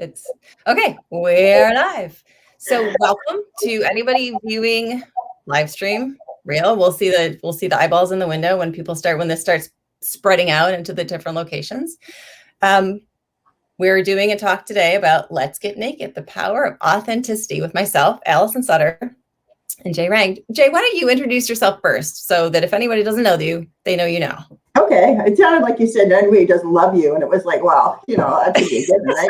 It's okay. We're live. So welcome to anybody viewing live stream real. We'll see the eyeballs in the window when this starts spreading out into the different locations. We're doing a talk today about Let's Get Naked, the power of authenticity with myself, Allison Sutter, and Jay Rang. Jay, why don't you introduce yourself first so that if anybody doesn't know you, they know you now. Okay, it sounded like you said anybody doesn't love you, and it was like, well, that should be a given, right?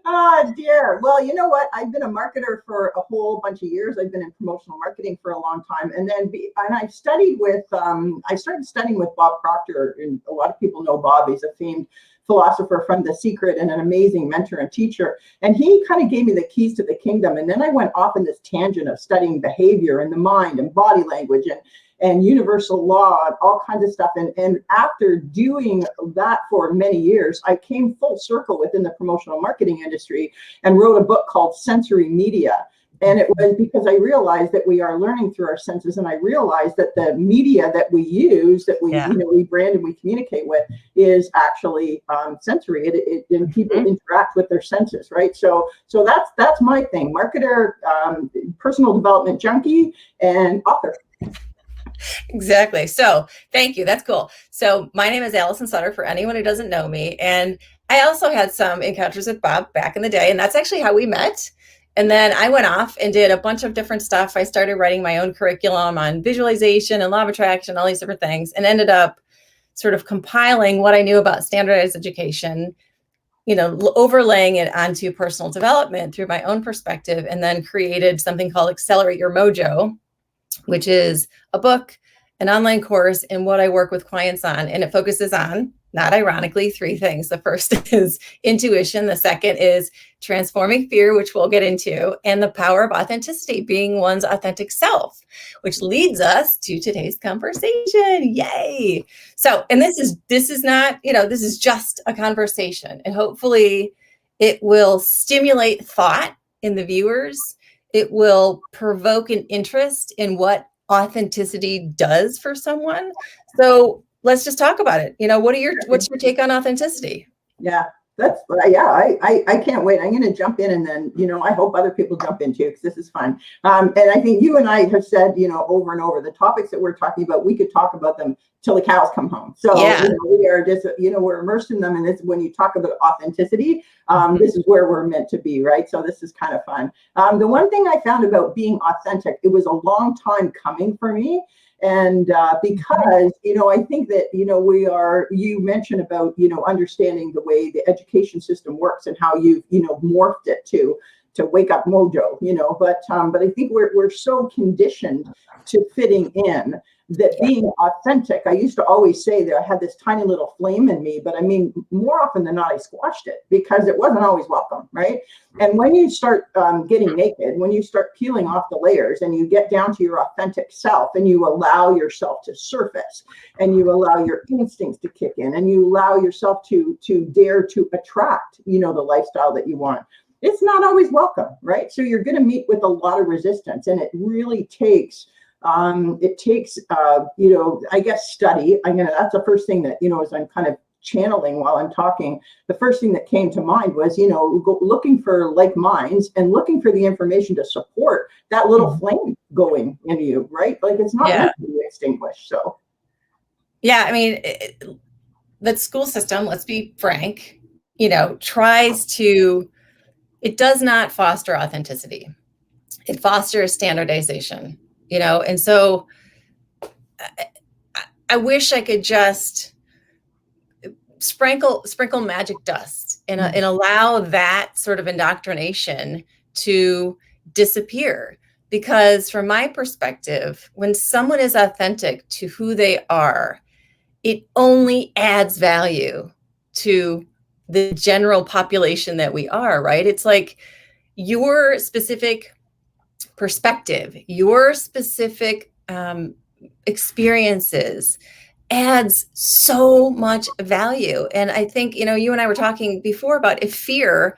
Oh dear. Well, you know what? I've been a marketer for a whole bunch of years. I've been in promotional marketing for a long time, and I studied with. I started studying with Bob Proctor, and a lot of people know Bob. He's a famed philosopher from The Secret and an amazing mentor and teacher. And he kind of gave me the keys to the kingdom. And then I went off in this tangent of studying behavior and the mind and body language and universal law and all kinds of stuff. And after doing that for many years, I came full circle within the promotional marketing industry and wrote a book called Sensory Media. And it was because I realized that we are learning through our senses, and I realized that the media that we use, that we brand and we communicate with, is actually sensory. And people interact with their senses, right? So that's my thing: marketer, personal development junkie, and author. Exactly. So thank you. That's cool. So my name is Allison Sutter, for anyone who doesn't know me. And I also had some encounters with Bob back in the day, and that's actually how we met. And then I went off and did a bunch of different stuff. I started writing my own curriculum on visualization and law of attraction, all these different things, and ended up sort of compiling what I knew about standardized education, overlaying it onto personal development through my own perspective, and then created something called Accelerate Your Mojo, which is a book, an online course, and what I work with clients on. And it focuses on, not ironically, three things. The first is intuition. The second is transforming fear, which we'll get into, and the power of authenticity, being one's authentic self, which leads us to today's conversation. Yay. So, and this is not, this is just a conversation, and hopefully it will stimulate thought in the viewers. It will provoke an interest in what authenticity does for someone. So let's just talk about it. What's your take on authenticity? Yeah, I can't wait. I'm going to jump in, and then, I hope other people jump in too, because this is fun. And I think you and I have said, over and over, the topics that we're talking about, we could talk about them till the cows come home. So we are just, we're immersed in them. And this, when you talk about authenticity, this is where we're meant to be, right? So this is kind of fun. The one thing I found about being authentic, it was a long time coming for me. And because, I think that, you mentioned about, understanding the way the education system works and how you've, morphed it to wake up mojo, but I think we're so conditioned to fitting in that being authentic. I used to always say that I had this tiny little flame in me, but I mean, more often than not, I squashed it because it wasn't always welcome, right? And when you start getting naked, when you start peeling off the layers and you get down to your authentic self and you allow yourself to surface and you allow your instincts to kick in and you allow yourself to dare to attract, the lifestyle that you want, it's not always welcome, right? So you're going to meet with a lot of resistance, and it really takes I guess study. That's the first thing that, as I'm kind of channeling while I'm talking, the first thing that came to mind was, looking for like minds and looking for the information to support that little flame going into you, right? Like it's not meant to be extinguished. So. Yeah. I mean, the school system, let's be frank, it does not foster authenticity. It fosters standardization. And so I wish I could just sprinkle magic dust and allow that sort of indoctrination to disappear. Because from my perspective, when someone is authentic to who they are, it only adds value to the general population that we are, right? It's like your specific perspective, your specific experiences adds so much value. And I think, you and I were talking before about if fear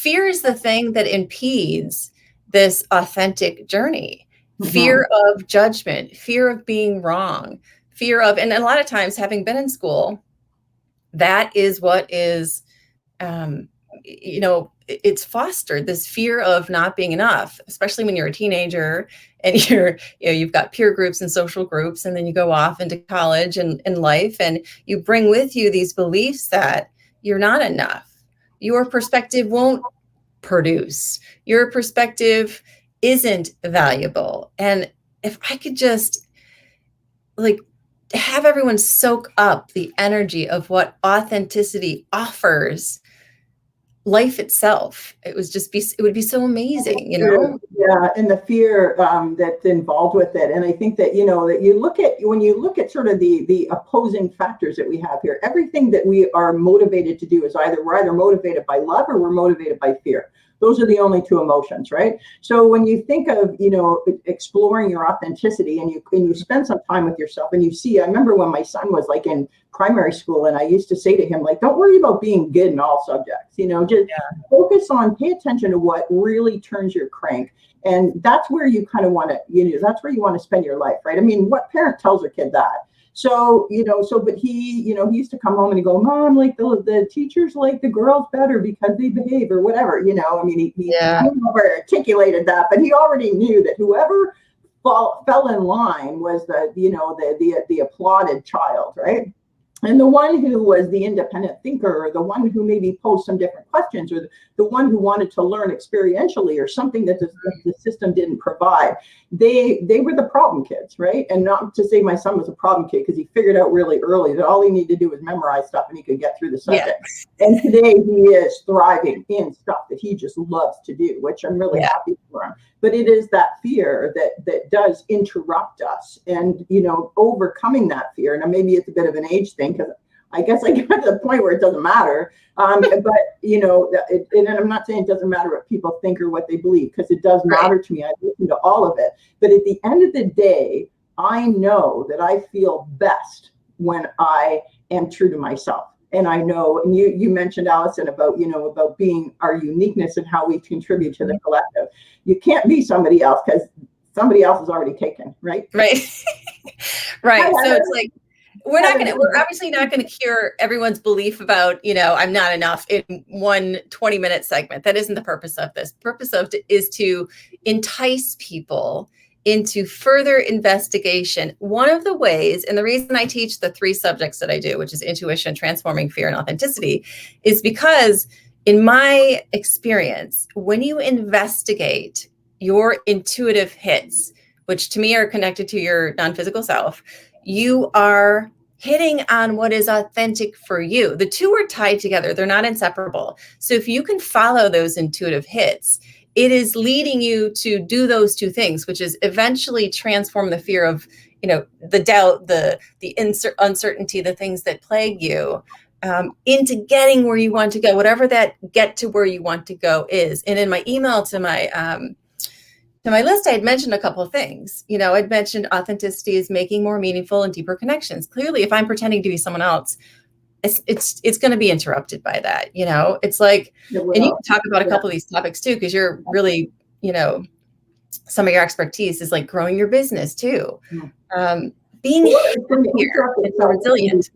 is the thing that impedes this authentic journey. Fear of judgment, fear of being wrong, fear of, and a lot of times having been in school, that is what is it's fostered this fear of not being enough, especially when you're a teenager and you've got peer groups and social groups, and then you go off into college and in life, and you bring with you these beliefs that you're not enough. Your perspective won't produce. Your perspective isn't valuable. And if I could just like have everyone soak up the energy of what authenticity offers life itself, it would be so amazing, Yeah, and the fear that's involved with it. And I think that, that when you look at sort of the opposing factors that we have here, everything that we are motivated to do is we're either motivated by love or we're motivated by fear. Those are the only two emotions, right? So when you think of, exploring your authenticity, and you spend some time with yourself, and I remember when my son was like in primary school, and I used to say to him, like, don't worry about being good in all subjects, just focus on, pay attention to what really turns your crank. And that's where you kind of want to, that's where you want to spend your life, right? I mean, what parent tells their kid that? So, but he used to come home and he'd go, Mom, like the teachers like the girls better because they behave or whatever, I mean, he never articulated that, but he already knew that whoever fell in line was the applauded child, right? And the one who was the independent thinker, or the one who maybe posed some different questions, or the one who wanted to learn experientially, or something that the system didn't provide, they were the problem kids, right? And not to say my son was a problem kid, because he figured out really early that all he needed to do was memorize stuff and he could get through the subject. Yeah. And today he is thriving in stuff that he just loves to do, which I'm really happy for him. But it is that fear that does interrupt us, and overcoming that fear. And maybe it's a bit of an age thing, because I guess I get to the point where it doesn't matter. But and I'm not saying it doesn't matter what people think or what they believe, because it does matter to me. I listen to all of it. But at the end of the day, I know that I feel best when I am true to myself. And I know, and you mentioned, Allison, about being our uniqueness and how we contribute to the collective. You can't be somebody else, because somebody else is already taken, right? Right. Right. So it's like, we're obviously not going to cure everyone's belief about, I'm not enough in one 20-minute segment. That isn't the purpose of this. The purpose of it is to entice people into further investigation. One of the ways, and the reason I teach the 3 subjects that I do, which is intuition, transforming fear, and authenticity, is because in my experience, when you investigate your intuitive hits, which to me are connected to your non-physical self, you are hitting on what is authentic for you. The two are tied together. They're not inseparable. So if you can follow those intuitive hits, it is leading you to do those 2 things, which is eventually transform the fear of, the doubt, the uncertainty, the things that plague you, into getting where you want to go, whatever that get to where you want to go is. And in my email to my list, I had mentioned a couple of things. I'd mentioned authenticity is making more meaningful and deeper connections. Clearly, if I'm pretending to be someone else, it's going to be interrupted by that. It's like, and you can talk about a couple of these topics too, because you're really, some of your expertise is like growing your business too. Being here, it's resilient,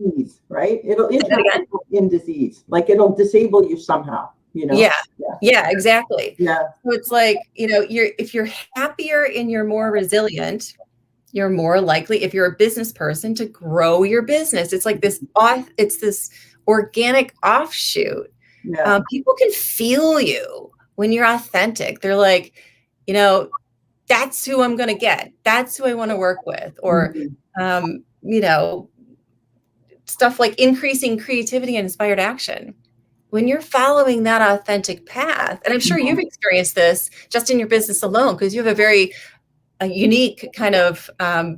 right? It'll interrupt in disease, like it'll disable you somehow. Yeah, exactly. Yeah. So it's like, if you're happier and you're more resilient, you're more likely, if you're a business person, to grow your business. It's like this organic offshoot. Yeah. People can feel you when you're authentic. They're like, that's who I'm going to get. That's who I want to work with. Or, stuff like increasing creativity and inspired action. When you're following that authentic path, and I'm sure you've experienced this just in your business alone, because you have a unique kind of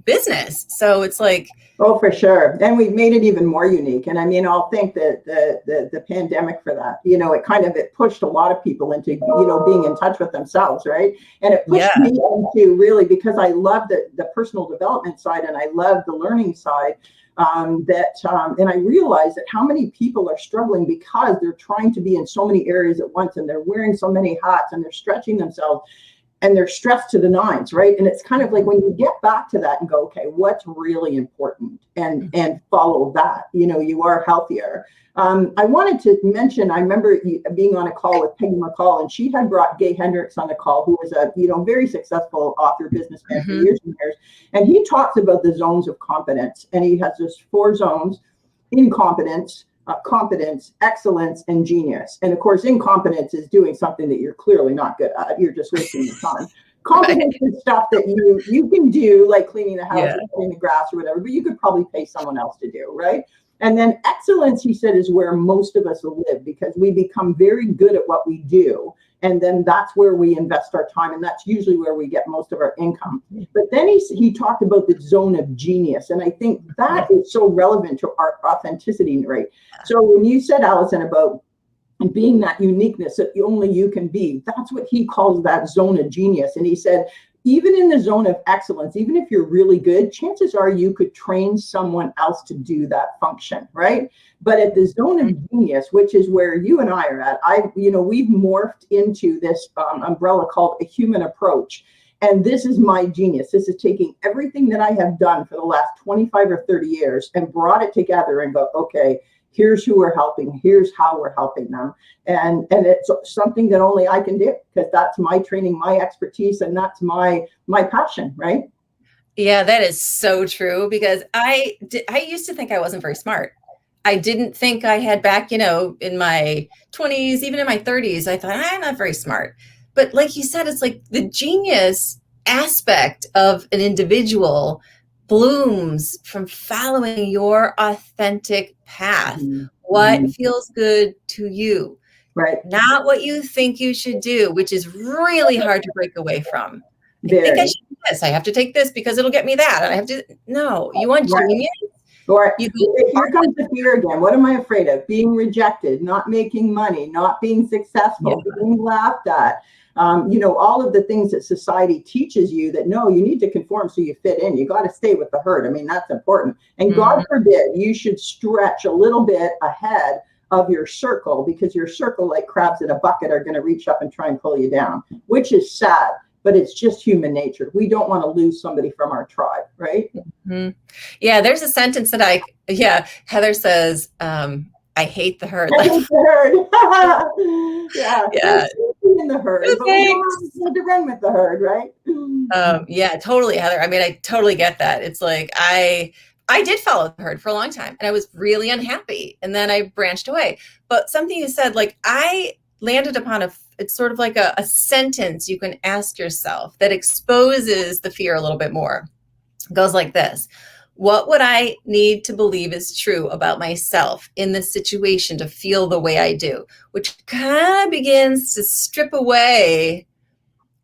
business. So it's like, oh, for sure. And we've made it even more unique. And I mean, I'll thank the pandemic for that. It pushed a lot of people into, being in touch with themselves, right? And it pushed me into really, because I love the personal development side, and I love the learning side. And I realized that how many people are struggling because they're trying to be in so many areas at once, and they're wearing so many hats, and they're stretching themselves. and they're stressed to the nines, right? And it's kind of like when you get back to that and go, okay, what's really important, and follow that, you are healthier. I wanted to mention, I remember being on a call with Peggy McCall, and she had brought Gay Hendricks on the call, who was a very successful author, businessman for years and years. And he talks about the zones of competence, and he has this 4 zones: incompetence, competence, excellence, and genius. And of course, incompetence is doing something that you're clearly not good at. You're just wasting your time. Competence is stuff that you can do, like cleaning the house, or cleaning the grass, or whatever, but you could probably pay someone else to do, right? And then excellence, he said, is where most of us live, because we become very good at what we do. And then that's where we invest our time. And that's usually where we get most of our income. But then he talked about the zone of genius. And I think that is so relevant to our authenticity rate. So when you said, Allison, about being that uniqueness that only you can be, that's what he calls that zone of genius. And he said, even in the zone of excellence, even if you're really good, chances are you could train someone else to do that function, right? But at the zone of genius, which is where you and I are at, we've morphed into this umbrella called a human approach. And this is my genius. This is taking everything that I have done for the last 25 or 30 years and brought it together and go, okay, here's who we're helping. Here's how we're helping them. And it's something that only I can do, because that's my training, my expertise, and that's my passion, right? Yeah, that is so true, because I used to think I wasn't very smart. I didn't think I had back, in my 20s, even in my 30s, I thought I'm not very smart. But like you said, it's like the genius aspect of an individual blooms from following your authentic path. What feels good to you, right? Not what you think you should do, which is really hard to break away from. I think I should do this. I have to take this because it'll get me that. And I have to, no, you want genius? Or here comes the fear again. What am I afraid of? Being rejected, not making money, not being successful, being laughed at. All of the things that society teaches you that, no, you need to conform so you fit in. You got to stay with the herd. I mean, that's important. And God forbid you should stretch a little bit ahead of your circle, because your circle, like crabs in a bucket, are going to reach up and try and pull you down, which is sad. But it's just human nature. We don't want to lose somebody from our tribe, right? Yeah, there's a sentence that Heather says, I hate the herd. I hate the herd. Yeah. In the herd, but we don't have to run with the herd, right? Yeah, totally, Heather. I mean, I totally get that. It's like I did follow the herd for a long time, and I was really unhappy, and then I branched away. But something you said, like, I landed upon it's sort of like a sentence you can ask yourself that exposes the fear a little bit more. It goes like this: what would I need to believe is true about myself in this situation to feel the way I do? Which kind of begins to strip away,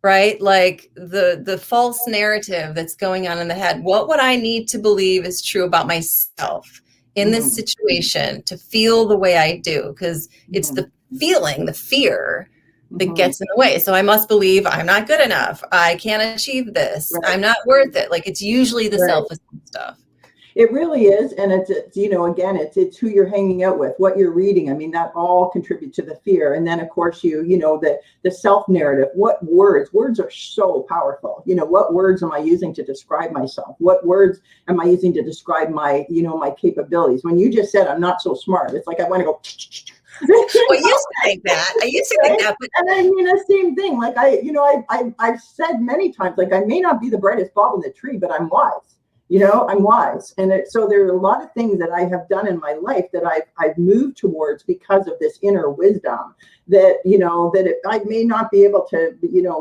right? Like the false narrative that's going on in the head. What would I need to believe is true about myself in this situation to feel the way I do? Because it's the feeling, the fear that gets in the way. So I must believe I'm not good enough. I can't achieve this. I'm not worth it. Like, it's usually the self-esteem stuff. It really is. And it's again, it's who you're hanging out with, what you're reading. I mean, that all contributes to the fear. And then of course, the self narrative, what words are so powerful. What words am I using to describe myself? What words am I using to describe my, my capabilities? When you just said, I'm not so smart, it's like, I want to go. Well, I used to think that. But and I mean, the same thing. Like I've said many times, like, I may not be the brightest bulb in the tree, but I'm wise. I'm wise. And so there are a lot of things that I have done in my life that I've moved towards because of this inner wisdom that, I may not be able to,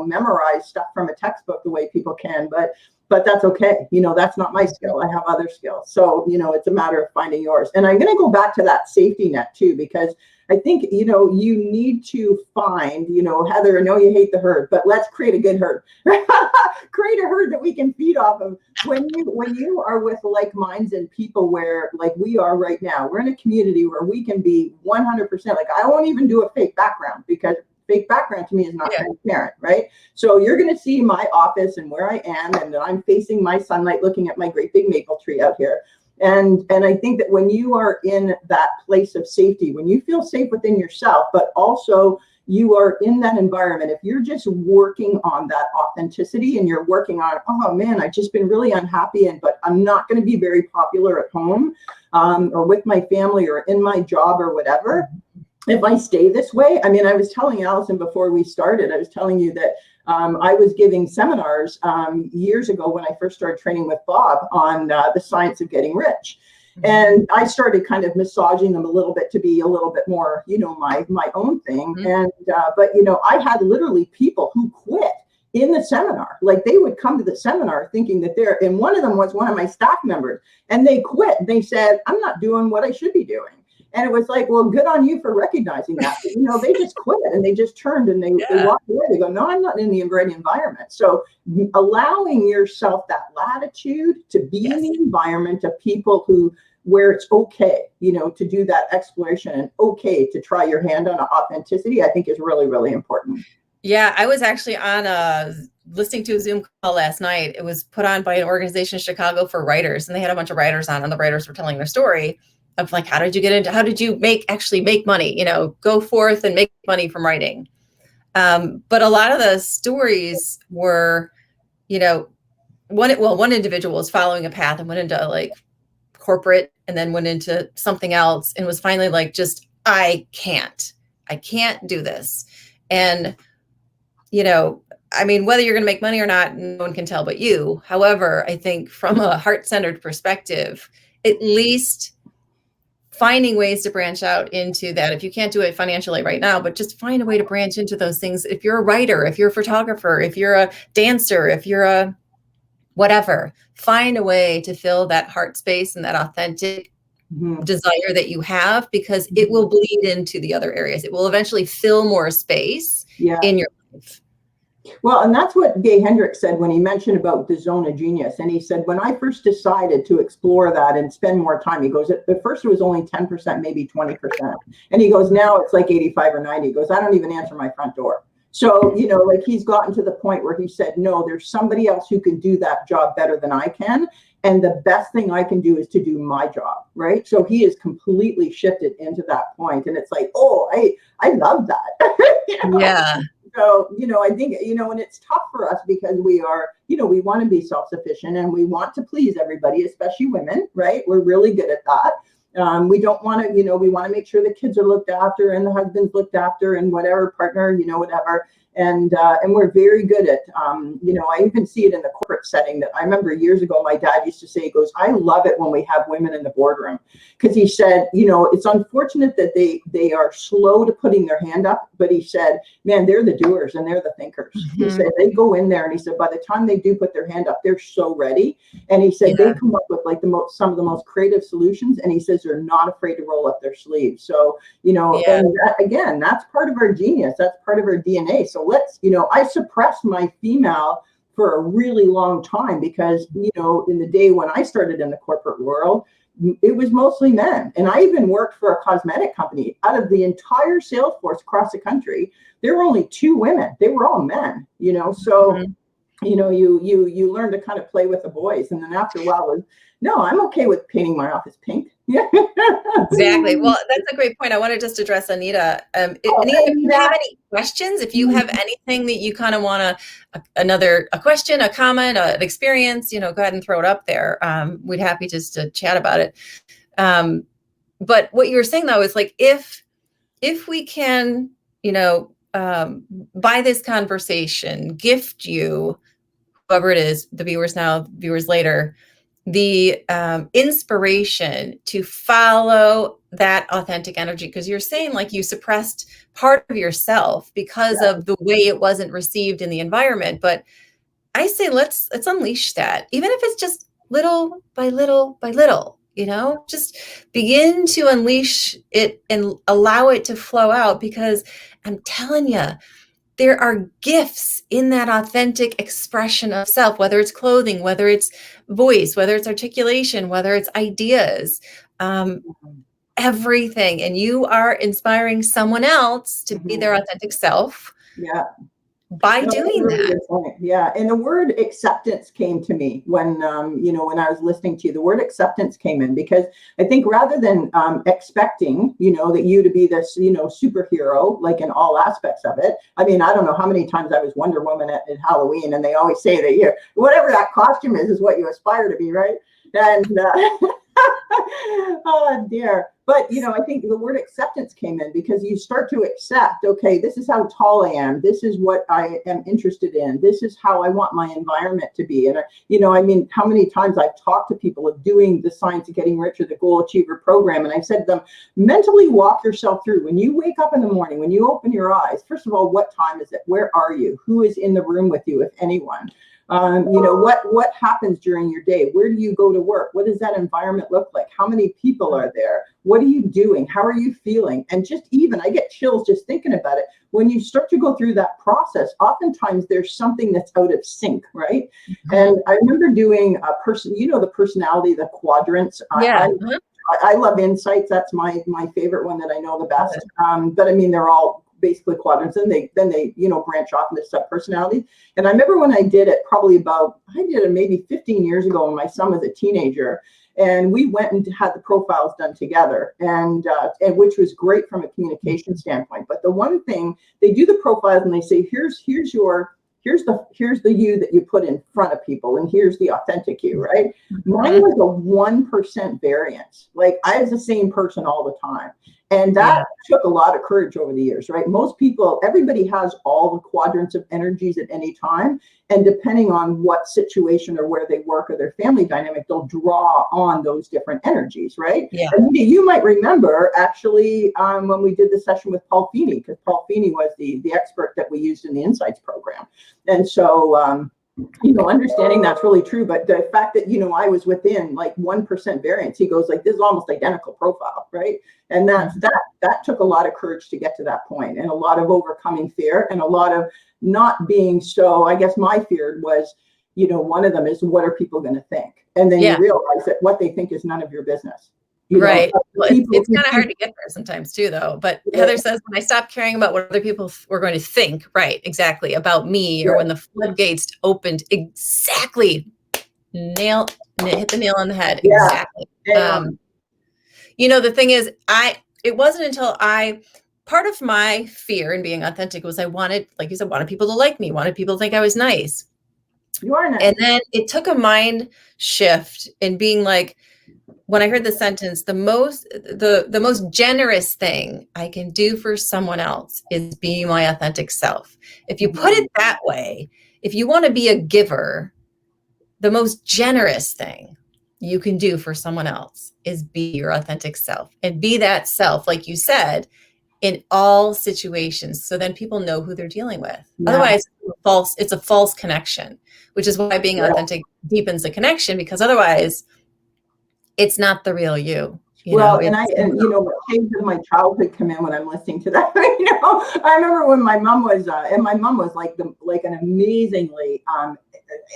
memorize stuff from a textbook the way people can, but that's okay. That's not my skill. I have other skills. So, it's a matter of finding yours. And I'm going to go back to that safety net too, because I think, you need to find, Heather, I know you hate the herd, but let's create a good herd. Create a herd that we can feed off of. When you are with like minds and people where, like we are right now, we're in a community where we can be 100%. Like, I won't even do a fake background, because fake background to me is not transparent, right? So you're going to see my office and where I am, and I'm facing my sunlight looking at my great big maple tree out here. And I think that when you are in that place of safety, when you feel safe within yourself, but also you are in that environment, if you're just working on that authenticity and you're working on, oh man, I've just been really unhappy, but I'm not going to be very popular at home, or with my family or in my job or whatever. If I stay this way, I mean, I was telling Allison before we started, I was telling you that I was giving seminars years ago when I first started training with Bob on the science of getting rich. And I started kind of massaging them a little bit to be a little bit more, my own thing. And, but, I had literally people who quit in the seminar. Like they would come to the seminar thinking that and one of them was one of my staff members, and they quit. They said, I'm not doing what I should be doing. And it was like, well, good on you for recognizing that. But, they just quit and they just turned and they walked away. They go, no, I'm not in the right environment. So allowing yourself that latitude to be in the environment of people where it's okay, to do that exploration and okay to try your hand on authenticity, I think is really, really important. Yeah, I was actually listening to a Zoom call last night. It was put on by an organization in Chicago for writers, and they had a bunch of writers on, and the writers were telling their story of like, how did you actually make money, go forth and make money from writing. But a lot of the stories were, one individual was following a path and went into like corporate and then went into something else and was finally like, I can't do this. And, I mean, whether you're going to make money or not, no one can tell but you. However, I think from a heart-centered perspective, at least finding ways to branch out into that. If you can't do it financially right now, but just find a way to branch into those things. If you're a writer, if you're a photographer, if you're a dancer, if you're a whatever, find a way to fill that heart space and that authentic desire that you have, because it will bleed into the other areas. It will eventually fill more space in your life. Well, and that's what Gay Hendricks said when he mentioned about the zone of genius. And he said, when I first decided to explore that and spend more time, he goes, at first it was only 10%, maybe 20%. And he goes, now it's like 85 or 90. He goes, I don't even answer my front door. So, like he's gotten to the point where he said, no, there's somebody else who can do that job better than I can. And the best thing I can do is to do my job, right? So he has completely shifted into that point. And it's like, oh, I love that. Yeah. So, I think, and it's tough for us because we are, we want to be self-sufficient and we want to please everybody, especially women, right? We're really good at that. We don't want to, we want to make sure the kids are looked after and the husband's looked after and whatever partner, whatever. And we're very good at, I even see it in the corporate setting that I remember years ago, my dad used to say, he goes, I love it when we have women in the boardroom. Because he said, it's unfortunate that they are slow to putting their hand up. But he said, man, they're the doers and they're the thinkers. He said, they go in there and he said, by the time they do put their hand up, they're so ready. And he said, they come up with like some of the most creative solutions. And he says, they're not afraid to roll up their sleeves. So, and that, again, that's part of our genius. That's part of our DNA. So let's, I suppressed my female for a really long time because, in the day when I started in the corporate world, it was mostly men. And I even worked for a cosmetic company. Out of the entire sales force across the country, there were only 2 women. They were all men, so, you learn to kind of play with the boys. And then after a while, no, I'm okay with painting my office pink. Exactly. Well, that's a great point. I want to just address Anita. Anita, if you have any questions, if you have anything that you kind of want a question, a comment, an experience, go ahead and throw it up there. We'd happy just to chat about it. But what you were saying though is like, if we can, by this conversation, gift you, whoever it is, the viewers now, viewers later, the inspiration to follow that authentic energy, because you're saying like you suppressed part of yourself because of the way it wasn't received in the environment. But I say let's unleash that, even if it's just little by little by little, just begin to unleash it and allow it to flow out, because I'm telling you, there are gifts in that authentic expression of self, whether it's clothing, whether it's voice, whether it's articulation, whether it's ideas, everything. And you are inspiring someone else to be their authentic self by No, that's a doing really that. good point. Yeah. And the word acceptance came to me when, when I was listening to you, the word acceptance came in because I think rather than expecting, that you to be this, superhero, like in all aspects of it. I mean, I don't know how many times I was Wonder Woman at Halloween, and they always say that whatever that costume is what you aspire to be, right? And oh dear. But I think the word acceptance came in because you start to accept, okay, this is how tall I am. This is what I am interested in. This is how I want my environment to be. And I mean, how many times I've talked to people of doing the Science of Getting Rich or the Goal Achiever program, and I said to them, mentally walk yourself through. When you wake up in the morning, when you open your eyes, first of all, what time is it? Where are you? Who is in the room with you, if anyone? What happens during your day? Where do you go to work? What does that environment look like? How many people are there? What are you doing? How are you feeling? And just even, I get chills just thinking about it. When you start to go through that process, oftentimes there's something that's out of sync, right? Mm-hmm. And I remember doing a person, the personality, the quadrants. Yeah. I love insights. That's my favorite one that I know the best. But I mean, they're all basically quadrants, and then they branch off into sub-personalities. And I remember when I did it, I did it maybe 15 years ago when my son was a teenager, and we went and had the profiles done together, and which was great from a communication standpoint. But the one thing, they do the profiles and they say, here's the you that you put in front of people, and here's the authentic you, right? Mine was a 1% variance. Like, I was the same person all the time. And that took a lot of courage over the years, right? Most people, everybody has all the quadrants of energies at any time. And depending on what situation or where they work or their family dynamic, they'll draw on those different energies, right? Yeah. And you might remember, actually, when we did the session with Paul Feeney, because Paul Feeney was the expert that we used in the Insights program. And so, understanding that's really true. But the fact that, I was within like 1% variance, he goes like, this is almost identical profile, right? And that took a lot of courage to get to that point, and a lot of overcoming fear, and a lot of not being so, I guess my fear was, one of them is, what are people going to think? And then you realize that what they think is none of your business. Right. Well, it's kind of hard to get there sometimes too, though. But Heather says, when I stopped caring about what other people were going to think, right, exactly, about me, or when the floodgates opened, exactly, hit the nail on the head. Yeah. Exactly. The thing is, it wasn't until part of my fear in being authentic was I wanted, like you said, wanted people to like me, wanted people to think I was nice. You are nice. And then it took a mind shift in being like, when I heard the sentence, the most generous thing I can do for someone else is be my authentic self. If you put it that way, if you want to be a giver, the most generous thing you can do for someone else is be your authentic self, and be that self, like you said, in all situations. So then people know who they're dealing with. Yeah. Otherwise, it's a false connection, which is why being authentic deepens the connection, because otherwise it's not the real you. What changes my childhood come in when I'm listening to that. I remember when my mom was, like an amazingly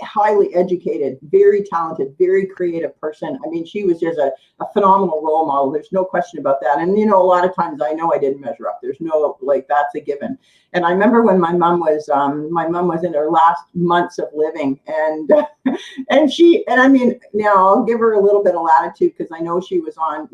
highly educated, very talented, very creative person. I mean, she was just a phenomenal role model. There's no question about that. And, a lot of times I know I didn't measure up. There's no, that's a given. And I remember when my mom was in her last months of living, and I mean, now I'll give her a little bit of latitude because I know she was on,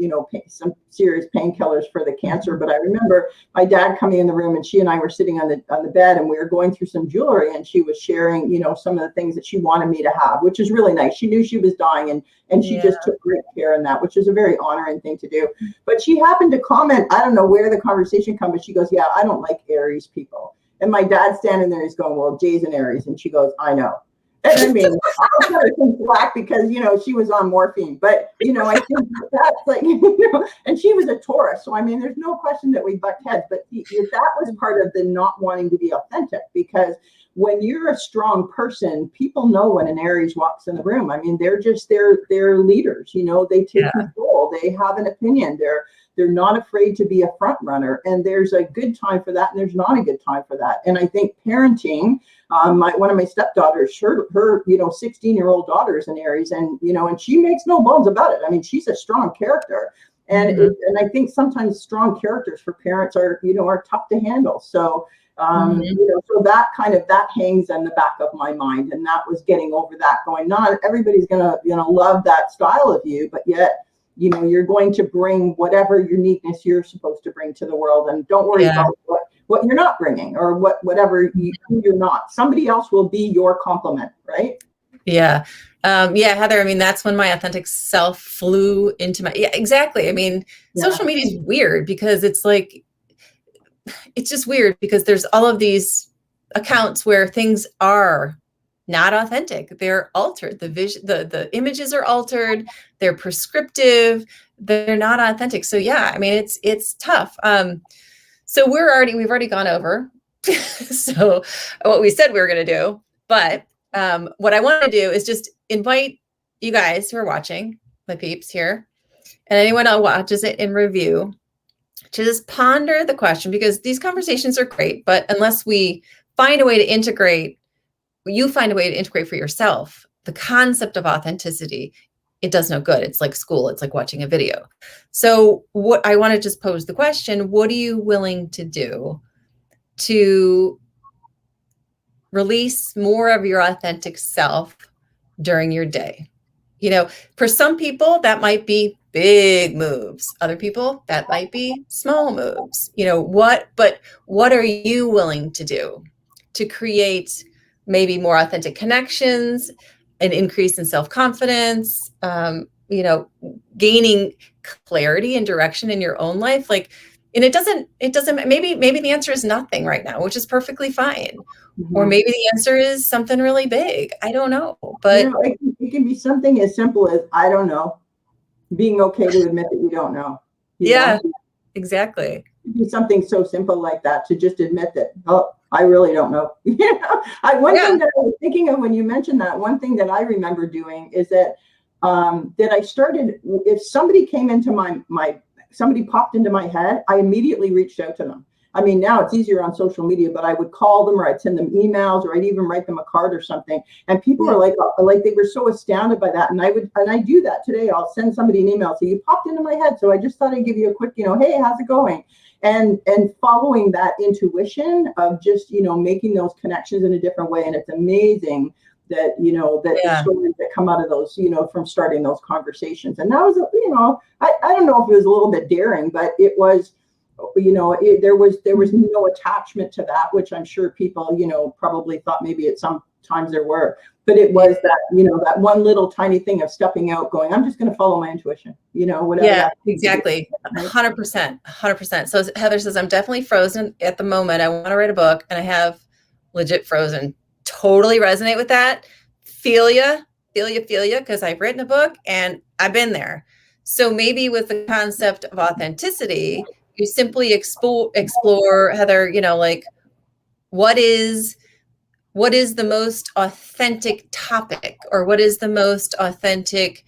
some serious painkillers for the cancer. But I remember my dad coming in the room, and she and I were sitting on the bed, and we were going through some jewelry, and she was sharing, some of the things that she wanted me to have, which is really nice. She knew she was dying, and she just took great care in that, which is a very honoring thing to do. But she happened to comment, I don't know where the conversation comes, but she goes, yeah, I don't like Aries people. And my dad's standing there, he's going, well, Jay's an Aries. And she goes, I know. And I mean, I was kind of think black because, she was on morphine. But, I think that's like, and she was a Taurus. So, I mean, there's no question that we bucked heads. But that was part of the not wanting to be authentic, because when you're a strong person, people know when an Aries walks in the room. I mean, they're leaders, they take control, they have an opinion, they're not afraid to be a front runner. And there's a good time for that, and there's not a good time for that. And I think parenting, one of my stepdaughters, her 16-year-old daughter is an Aries, and and she makes no bones about it. I mean, she's a strong character. And and I think sometimes strong characters for parents are tough to handle. So Mhm. So that hangs in the back of my mind, and that was getting over that, going, not everybody's gonna love that style of you, but yet you're going to bring whatever uniqueness you're supposed to bring to the world, and don't worry Yeah. about what you're not bringing, or whatever who you're not. Somebody else will be your complement, right? Yeah. Yeah, Heather, I mean, that's when my authentic self flew into my, yeah, exactly. I mean, Yeah. social media is weird because it's like, it's just weird because there's all of these accounts where things are not authentic. They're altered. The vision, the images are altered. They're prescriptive. They're not authentic. So yeah, I mean, it's tough. So we've already gone over. So what we said we were going to do, but what I want to do is just invite you guys who are watching, my peeps here, and anyone else watches it in review, to just ponder the question, because these conversations are great, but unless we find a way to integrate, you find a way to integrate for yourself the concept of authenticity, it does no good. It's like school. It's like watching a video. So what I want to just pose the question, what are you willing to do to release more of your authentic self during your day? For some people, that might be big moves. Other people, that might be small moves. But what are you willing to do to create maybe more authentic connections, an increase in self-confidence, gaining clarity and direction in your own life? And it doesn't, maybe the answer is nothing right now, which is perfectly fine. Or maybe the answer is something really big. I don't know. But it can be something as simple as, I don't know, being okay to admit that you don't know. Yeah, exactly. Something so simple like that, to just admit that, oh, I really don't know. One thing that I was thinking of when you mentioned that, one thing that I remember doing is that I started, if somebody came into somebody popped into my head, I immediately reached out to them. I mean, now it's easier on social media, but I would call them, or I'd send them emails, or I'd even write them a card or something. And people are like they were so astounded by that. And I do that today. I'll send somebody an email. So you popped into my head, so I just thought I'd give you a quick, hey, how's it going? And following that intuition of just, making those connections in a different way. And it's amazing that, the stories that come out of those, from starting those conversations. And that was, I don't know if it was a little bit daring, but it was, there was no attachment to that, which I'm sure people, probably thought maybe at some times there were, but it was that, that one little tiny thing of stepping out, going, I'm just going to follow my intuition, whatever. Yeah, exactly. 100%, 100%. So Heather says, I'm definitely frozen at the moment. I want to write a book and I have legit frozen. Totally resonate with that. Feel ya, because I've written a book and I've been there. So maybe with the concept of authenticity, you simply explore, Heather, what is the most authentic topic, or what is the most authentic,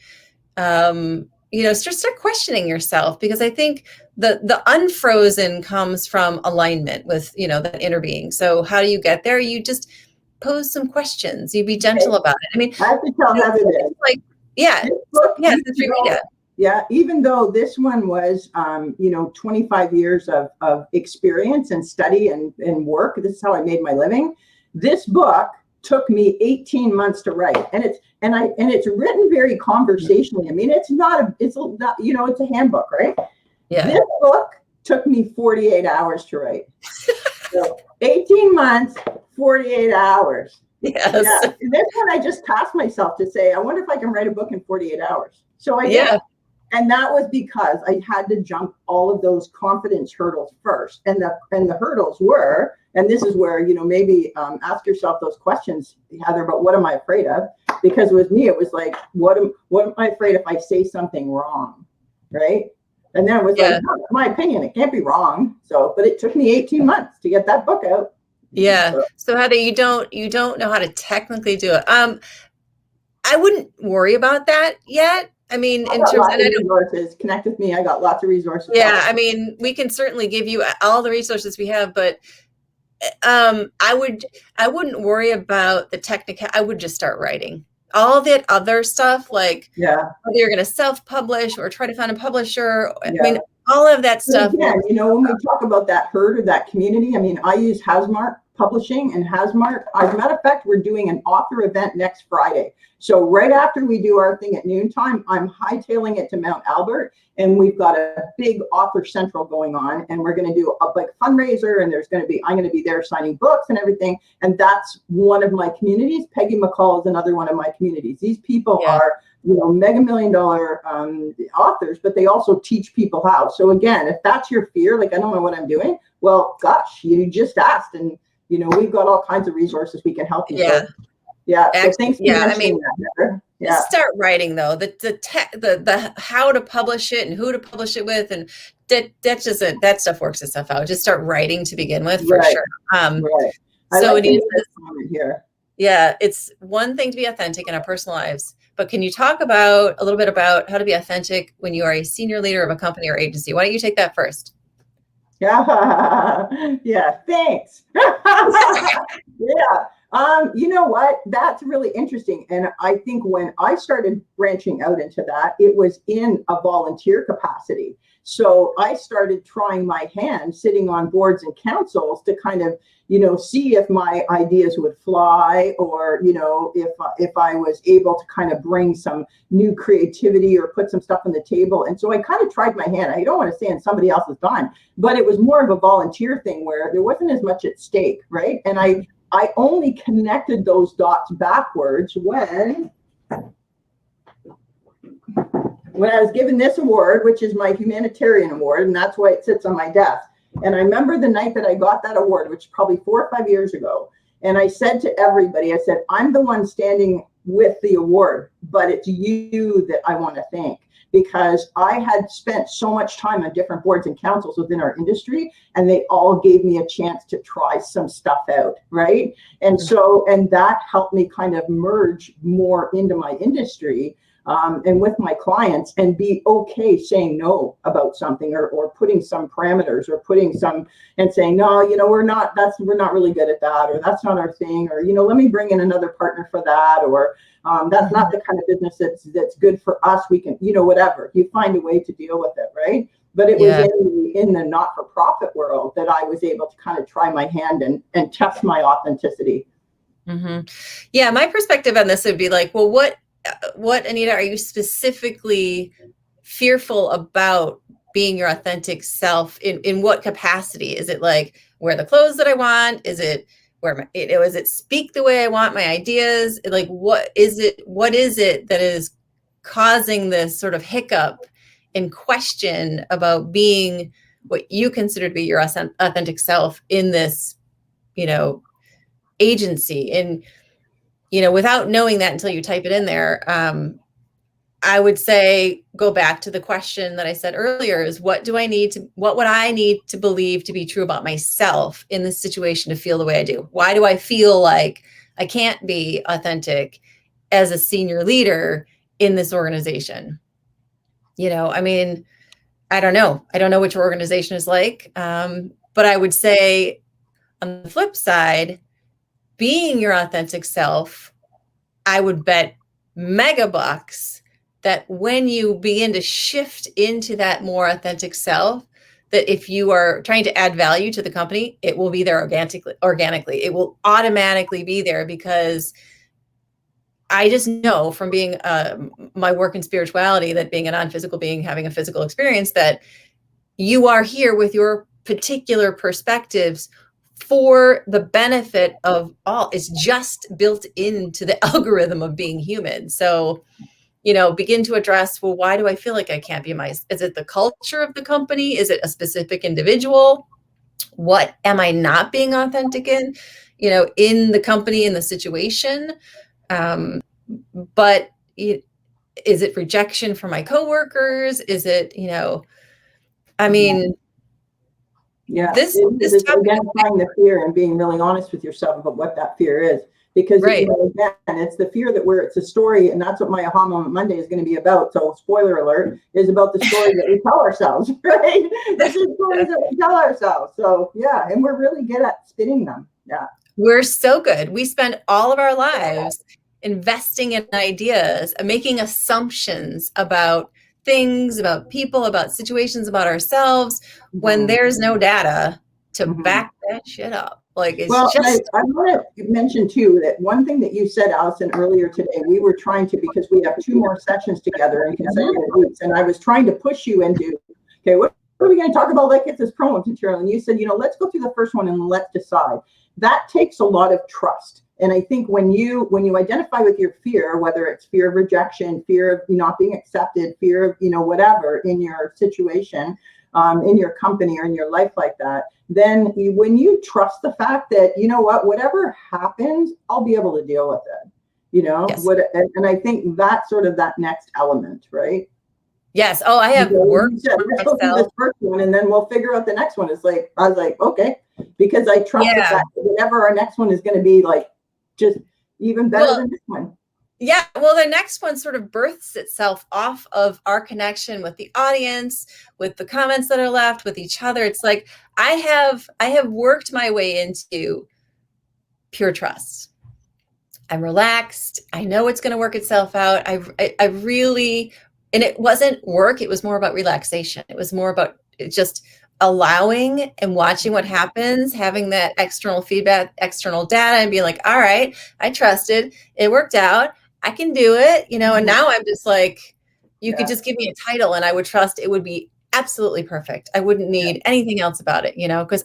start questioning yourself, because I think the unfrozen comes from alignment with, that inner being. So how do you get there? You just pose some questions. You be gentle about it. I mean, I have to tell Heather this. Since we read it. Yeah, even though this one was, 25 years of experience and study and work, this is how I made my living. This book took me 18 months to write, and it's written very conversationally. I mean, it's a handbook, right? Yeah. This book took me 48 hours to write. So 18 months, 48 hours. Yes. Yeah. This one, I just tasked myself to say, I wonder if I can write a book in 48 hours. So I did. And that was because I had to jump all of those confidence hurdles first. And the hurdles were, and this is where, maybe ask yourself those questions, Heather, about what am I afraid of? Because with me, it was like, what am I afraid if I say something wrong? Right. And then it was like, no, my opinion, it can't be wrong. So, but it took me 18 months to get that book out. Yeah. So Heather, you don't know how to technically do it. I wouldn't worry about that yet. I mean, in terms of resources, connect with me. I got lots of resources. Yeah, I mean, we can certainly give you all the resources we have, but I wouldn't worry about the technical. I would just start writing. All that other stuff, like whether you're going to self-publish or try to find a publisher. I mean, all of that stuff. Again, when we talk about that herd or that community, I mean, I use Hasmart Publishing, and Hasmart, as a matter of fact, we're doing an author event next Friday. So right after we do our thing at noontime, I'm hightailing it to Mount Albert, and we've got a big author central going on, and we're going to do a like fundraiser, and I'm going to be there signing books and everything. And that's one of my communities. Peggy McCall is another one of my communities. These people are mega $1 million authors, but they also teach people how. So again, if that's your fear, like, I don't know what I'm doing, well, gosh, you just asked, and we've got all kinds of resources we can help you. Yeah. So, yeah. Actually, so thanks for mentioning that, Heather. Yeah. Just start writing though, the how to publish it and who to publish it with, and that stuff works itself out. Just start writing to begin with, for sure. Right. So like here. Yeah, it's one thing to be authentic in our personal lives, but can you talk a little bit about how to be authentic when you are a senior leader of a company or agency? Why don't you take that first? Yeah. Thanks. Yeah. You know what? That's really interesting. And I think when I started branching out into that, it was in a volunteer capacity. So I started trying my hand sitting on boards and councils to kind of, see if my ideas would fly, or, if I was able to kind of bring some new creativity or put some stuff on the table. And so I kind of tried my hand. I don't want to say in somebody else's time, but it was more of a volunteer thing where there wasn't as much at stake, right? And I only connected those dots backwards when I was given this award, which is my humanitarian award, and that's why it sits on my desk. And I remember the night that I got that award, which is probably 4 or 5 years ago. And I said to everybody, I said, I'm the one standing with the award, but it's you that I want to thank, because I had spent so much time on different boards and councils within our industry, and they all gave me a chance to try some stuff out, right? And and that helped me kind of merge more into my industry, and with my clients, and be okay saying no about something, or putting some parameters, or putting some, and saying, no, we're not really good at that, or that's not our thing, or, let me bring in another partner for that, or that's not the kind of business that's good for us. We can, whatever, you find a way to deal with it, right? But it was in the not-for-profit world that I was able to kind of try my hand and test my authenticity. Mm-hmm. Yeah, my perspective on this would be like, well, what, Anita, are you specifically fearful about being your authentic self? In what capacity? Is it like wear the clothes that I want? Is it is it speak the way I want my ideas? Like, what is it that is causing this sort of hiccup and question about being what you consider to be your authentic self in this, agency? And without knowing that until you type it in there, I would say go back to the question that I said earlier: is what would I need to believe to be true about myself in this situation to feel the way I do? Why do I feel like I can't be authentic as a senior leader in this organization? I mean, I don't know. I don't know what your organization is like. But I would say on the flip side, being your authentic self, I would bet mega bucks that when you begin to shift into that more authentic self, that if you are trying to add value to the company, it will be there organically. It will automatically be there, because I just know from being my work in spirituality, that being a non-physical being, having a physical experience, that you are here with your particular perspectives for the benefit of all. It's just built into the algorithm of being human. So, begin to address, well, why do I feel like I can't be is it the culture of the company? Is it a specific individual? What am I not being authentic in the company, in the situation? But is it rejection from my coworkers? Is it, I mean, this identifying the fear and being really honest with yourself about what that fear is, because again, it's the fear that it's a story, and that's what my Aha Moment Monday is going to be about. So, spoiler alert, is about the story that we tell ourselves, right? This is stories that we tell ourselves. So, yeah, and we're really good at spinning them. Yeah, we're so good. We spend all of our lives investing in ideas and making assumptions about things, about people, about situations, about ourselves, when Mhm. there's no data to Mhm. back that shit up. Like, it's Well, and just, I want to mention too that one thing that you said, Allison, earlier today, we were trying to, because we have 2 more sessions together in consecutive weeks, and I was trying to push you into, okay, what are we going to talk about? Like, it's this promo material, and you said, let's go through the first one and let's decide. That takes a lot of trust. And I think when you identify with your fear, whether it's fear of rejection, fear of not being accepted, fear of whatever in your situation, in your company or in your life like that, then when you trust the fact that, whatever happens, I'll be able to deal with it, yes. and I think that's sort of that next element, right? Yes. Oh, I have You worked said, for let's go through this myself. first one and then we'll figure out the next one. I was like, okay, because I trust the Yeah. fact that whatever our next one is going to be, like, just even better Well, than this one. yeah. Well, the next one sort of births itself off of our connection with the audience, with the comments that are left, with each other. It's like I have worked my way into pure trust. I'm relaxed. I know it's going to work itself out. I really, and it wasn't work. It was more about relaxation. It was more about just allowing and watching what happens, having that external feedback, external data, and being like, all right, I trusted. It worked out. I can do it, and now I'm just like, you could Yeah. just give me a title and I would trust it would be absolutely perfect. I wouldn't need anything else about it, because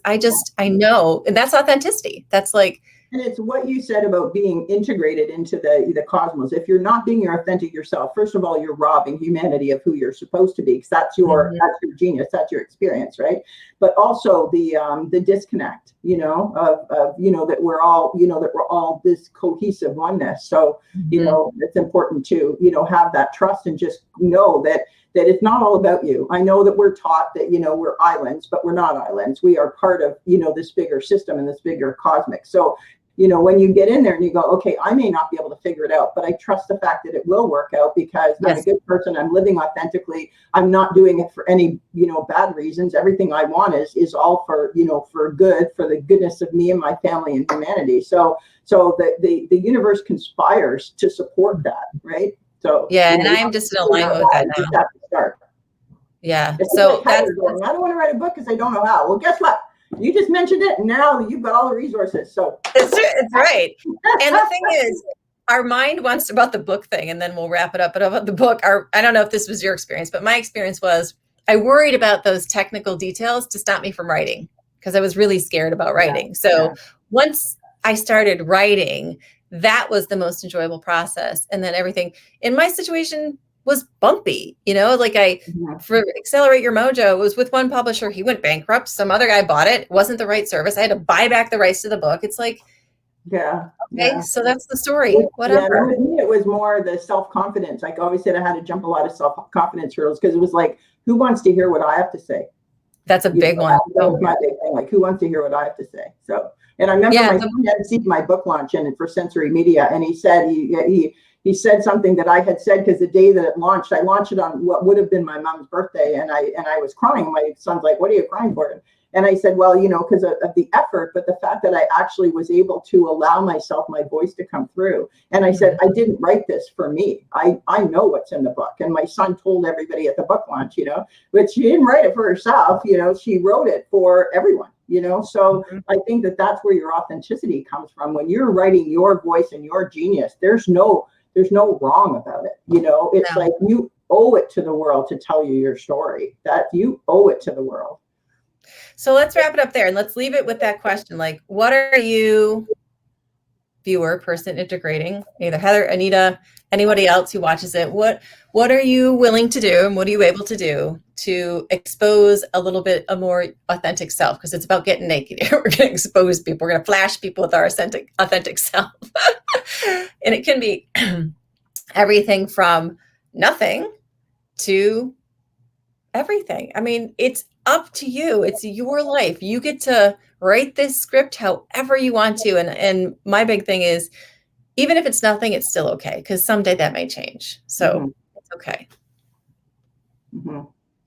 I know, and that's authenticity. That's like, And it's what you said about being integrated into the cosmos. If you're not being your authentic yourself, first of all, you're robbing humanity of who you're supposed to be, because that's your genius, that's your experience, right? But also the disconnect, of that we're all this cohesive oneness. So it's important to have that trust and just know that it's not all about you. I know that we're taught that we're islands, but we're not islands. We are part of this bigger system and this bigger cosmic. So when you get in there and you go, okay, I may not be able to figure it out, but I trust the fact that it will work out because I'm a good person. I'm living authentically. I'm not doing it for any, bad reasons. Everything I want is all for, for good, for the goodness of me and my family and humanity. So the universe conspires to support that, right? So yeah, and I'm just in alignment with that you now. just have to start. Yeah. It's So like Heather going, I don't want to write a book because I don't know how. Well, guess what? You just mentioned it, and now you've got all the resources. So it's right. And the thing is, our mind wants about the book thing, and then we'll wrap it up. But about the book, I don't know if this was your experience, but my experience was I worried about those technical details to stop me from writing because I was really scared about writing. So once I started writing, that was the most enjoyable process. And then everything in my situation was bumpy, like for Accelerate Your Mojo, it was with one publisher. He went bankrupt. Some other guy bought it. It wasn't the right service. I had to buy back the rights to the book. It's like, okay, so that's the story. Whatever. With me, it was more the self-confidence. Like I always said, I had to jump a lot of self-confidence hurdles because it was like, who wants to hear what I have to say? That's a big one. That was my big thing. Like, who wants to hear what I have to say? So, and I remember my son had seen my book launch and for Sensory Media, and he said he said something that I had said because the day that it launched, I launched it on what would have been my mom's birthday, and I was crying. My son's like, "What are you crying for?" And I said, well, because of the effort, but the fact that I actually was able to allow myself, my voice to come through. And I said, I didn't write this for me. I know what's in the book. And my son told everybody at the book launch, but she didn't write it for herself. She wrote it for everyone. So I think that that's where your authenticity comes from. When you're writing your voice and your genius, there's no wrong about it. It's like you owe it to the world to tell you your story, that you owe it to the world. So let's wrap it up there and let's leave it with that question. Like, what are you, viewer, person integrating, either Heather, Anita, anybody else who watches it, what are you willing to do and what are you able to do to expose a more authentic self? Because it's about getting naked. We're going to expose people. We're going to flash people with our authentic self. And it can be everything from nothing to everything. I mean, it's up to you. It's your life. You get to write this script however you want to. And my big thing is, even if it's nothing, it's still okay, because someday that may change. So it's okay.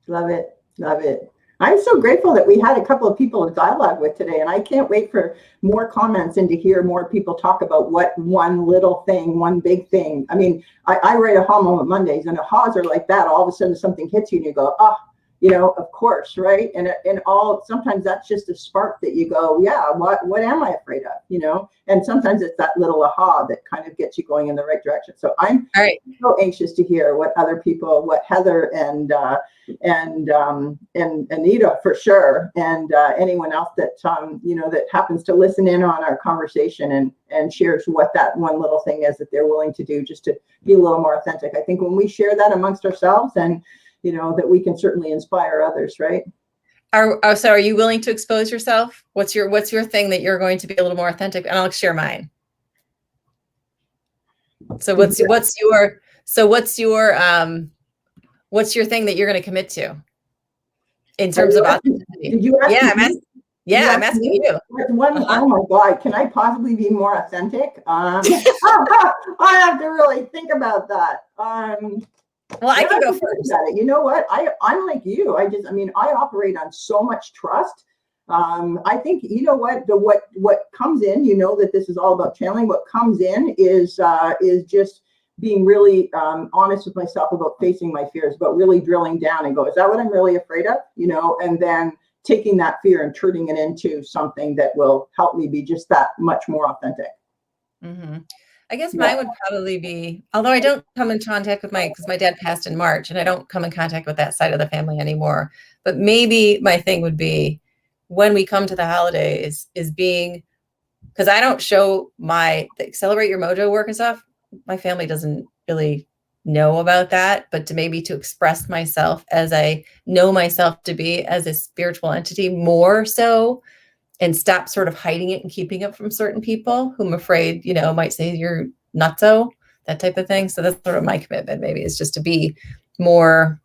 Love it. Love it. I'm so grateful that we had a couple of people to dialogue with today, and I can't wait for more comments and to hear more people talk about what one little thing, one big thing. I mean, I write a moment Mondays, and ahas are like that. All of a sudden, something hits you, and you go, "Oh, of course, right?" And sometimes that's just a spark that you go, "Yeah, what am I afraid of?" And sometimes it's that little aha that kind of gets you going in the right direction. So I'm All right. so anxious to hear what other people, what Heather and Anita for sure, and anyone else that that happens to listen in on our conversation and shares what that one little thing is that they're willing to do just to be a little more authentic. I think when we share that amongst ourselves, and that we can certainly inspire others, right? So are you willing to expose yourself? What's your thing that you're going to be a little more authentic? And I'll share mine. So what's your thing that you're going to commit to in terms of authenticity? Did you ask me? I'm asking you. Oh my God, can I possibly be more authentic? I have to really think about that. Well, I can go first. You know what? I'm like you. I operate on so much trust. I think what comes in. That this is all about channeling. What comes in is just being really honest with myself about facing my fears, but really drilling down and go, is that what I'm really afraid of? And then taking that fear and turning it into something that will help me be just that much more authentic. Mm-hmm. I guess mine would probably be, although I don't come in contact with because my dad passed in March, and I don't come in contact with that side of the family anymore. But maybe my thing would be when we come to the holidays is being, because I don't show the Accelerate Your Mojo work and stuff. My family doesn't really know about that, but to express myself as I know myself to be as a spiritual entity more so, and stop sort of hiding it and keeping it from certain people who I'm afraid, might say you're nutso, that type of thing. So that's sort of my commitment, maybe, is just to be more,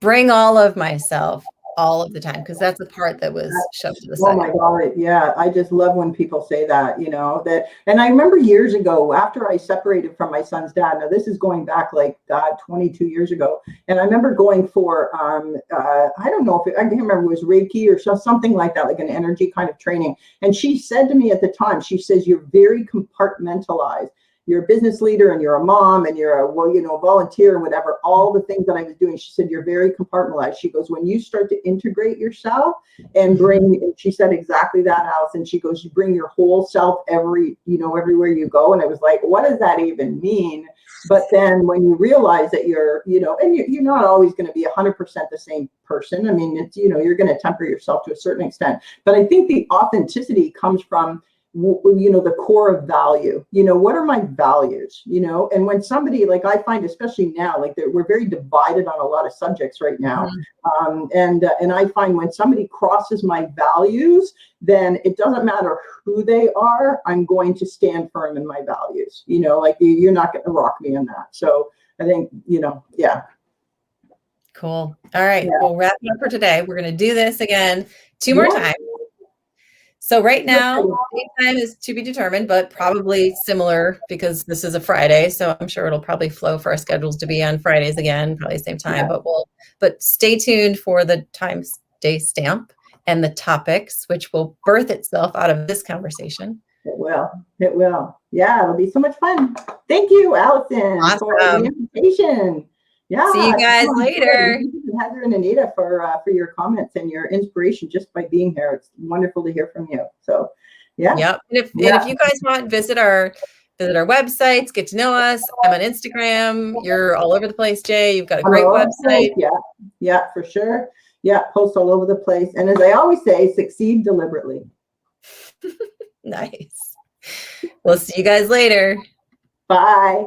bring all of myself all of the time, because that's the part that was shoved to the side. Oh my God. Yeah. I just love when people say that, and I remember years ago, after I separated from my son's dad, now this is going back 22 years ago. And I remember going for, I don't know I can't remember, it was Reiki or something like that, like an energy kind of training. And she said to me at the time, she says, you're very compartmentalized. You're a business leader and you're a mom and you're a volunteer and whatever, all the things that I was doing. She said, you're very compartmentalized. She goes, when you start to integrate yourself and she said exactly that, Alice. And she goes, you bring your whole self everywhere you go. And I was like, what does that even mean? But then when you realize that you're not always going to be 100% the same person. I mean, it's, you're going to temper yourself to a certain extent. But I think the authenticity comes from the core of value. What are my values? And when somebody, I find, especially now, we're very divided on a lot of subjects right now. And I find when somebody crosses my values, then it doesn't matter who they are, I'm going to stand firm in my values. You're not going to rock me in that. So I think, yeah. Cool. All right. Yeah. We'll wrap it up for today. We're going to do this again 2 more times. So right now, daytime is to be determined, but probably similar because this is a Friday. So I'm sure it'll probably flow for our schedules to be on Fridays again, probably the same time. Yeah. But stay tuned for the day stamp and the topics, which will birth itself out of this conversation. It will. Yeah, it'll be so much fun. Thank you, Allison, for the invitation. Yeah. See you guys later. Heather and Anita for your comments and your inspiration just by being here. It's wonderful to hear from you. So, yeah. Yep. And if you guys want, visit our websites, get to know us. I'm on Instagram. You're all over the place, Jay. You've got a great website. Yeah, for sure. Yeah, post all over the place. And as I always say, succeed deliberately. Nice. We'll see you guys later. Bye.